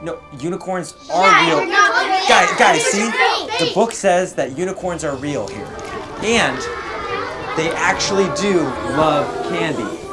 No, unicorns are real. Guys, see? The book says that unicorns are real here. And they actually do love candy.